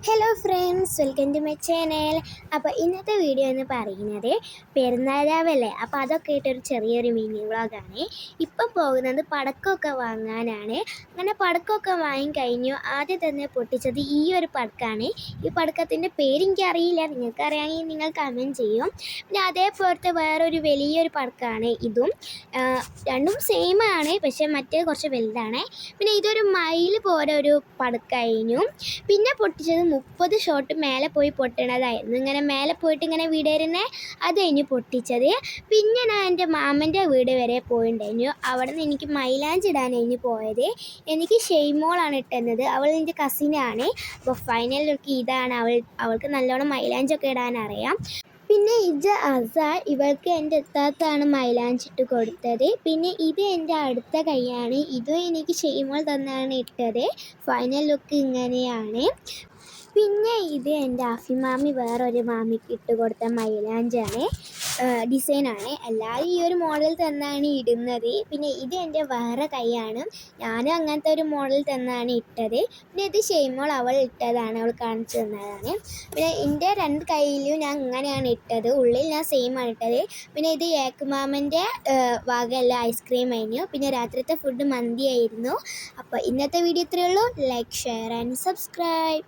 Hello friends, welcome to my channel. അപ്പോൾ ഇന്നത്തെ video എന്ന് പറയുന്നത് പെരുന്നാൾ രാവല്ലേ. അപ്പോൾ അതൊക്കെ ആയിട്ടൊരു ചെറിയൊരു മിനി വ്ളോഗാണ്. ഇപ്പം പോകുന്നത് പടക്കമൊക്കെ വാങ്ങാനാണ്. അങ്ങനെ പടക്കമൊക്കെ വാങ്ങിക്കഴിഞ്ഞു. ആദ്യം തന്നെ പൊട്ടിച്ചത് ഈ ഒരു പടക്കമാണ്. ഈ പടക്കത്തിൻ്റെ പേരെനിക്കറിയില്ല, നിങ്ങൾക്ക് അറിയാമെങ്കിൽ നിങ്ങൾ കമൻറ്റ് ചെയ്യും. പിന്നെ അതേപോലത്തെ വേറൊരു വലിയൊരു പടക്കമാണ് ഇതും. രണ്ടും സെയിമാണ്, പക്ഷേ മറ്റേ കുറച്ച് വലുതാണ്. പിന്നെ ഇതൊരു മയിൽ പോലെ ഒരു പടക്കമായിരുന്നു. പിന്നെ പൊട്ടിച്ചത് 30 ഷോട്ട് മേലെ പോയി പൊട്ടണതായിരുന്നു. ഇങ്ങനെ മേലെ പോയിട്ട് ഇങ്ങനെ വീടേരുന്നേ അത് കഴിഞ്ഞ് പൊട്ടിച്ചത്. പിന്നെ ഞാൻ എൻ്റെ മാമൻ്റെ വീട് വരെ പോയിട്ടുണ്ടായിരുന്നു. അവിടെ നിന്ന് എനിക്ക് മൈലാഞ്ചി ഇടാൻ കഴിഞ്ഞ് പോയത്. എനിക്ക് ഷെയ്മോളാണ് ഇട്ടുന്നത്. അവൾ എൻ്റെ കസിനാണ്. അപ്പോൾ ഫൈനൽ ലുക്ക് ഇതാണ്. അവൾക്ക് നല്ലോണം മൈലാഞ്ചൊക്കെ ഇടാൻ അറിയാം. പിന്നെ ഇത് ഇവൾക്ക് എൻ്റെ എത്താത്താണ് മൈലാഞ്ചിട്ട് കൊടുത്തത്. പിന്നെ ഇത് എൻ്റെ അടുത്ത കൈയാണ്. ഇതും എനിക്ക് ഷെയ്മോൾ തന്നാണ് ഇട്ടത്. ഫൈനൽ ലുക്ക് ഇങ്ങനെയാണ്. പിന്നെ ഇത് എൻ്റെ അഫിമാമി വേറൊരു മാമിക്ക് ഇട്ട് കൊടുത്ത മൈലാഞ്ചാണ്, ഡിസൈനാണ്. എല്ലാവരും ഈ ഒരു മോഡൽ തന്നാണ് ഇടുന്നത്. പിന്നെ ഇത് എൻ്റെ വേറെ കൈയാണ്. ഞാനും അങ്ങനത്തെ ഒരു മോഡൽ തന്നാണ് ഇട്ടത്. പിന്നെ ഇത് ഷെയ്മോൾ അവൾ ഇട്ടതാണ്, അവൾ കാണിച്ചു തന്നതാണ്. പിന്നെ എൻ്റെ രണ്ട് കൈയിലും ഞാൻ ഇങ്ങനെയാണ് ഇട്ടത്. ഉള്ളിൽ ഞാൻ സെയിം ആണ് ഇട്ടത്. പിന്നെ ഇത് ഏക്കുമാമൻ്റെ വകയല്ല, ഐസ്ക്രീം ആയിരുന്നു. പിന്നെ രാത്രിത്തെ ഫുഡ് മന്തി ആയിരുന്നു. അപ്പോൾ ഇന്നത്തെ വീഡിയോ ഇത്രയേ ഉള്ളൂ. Like, share and subscribe.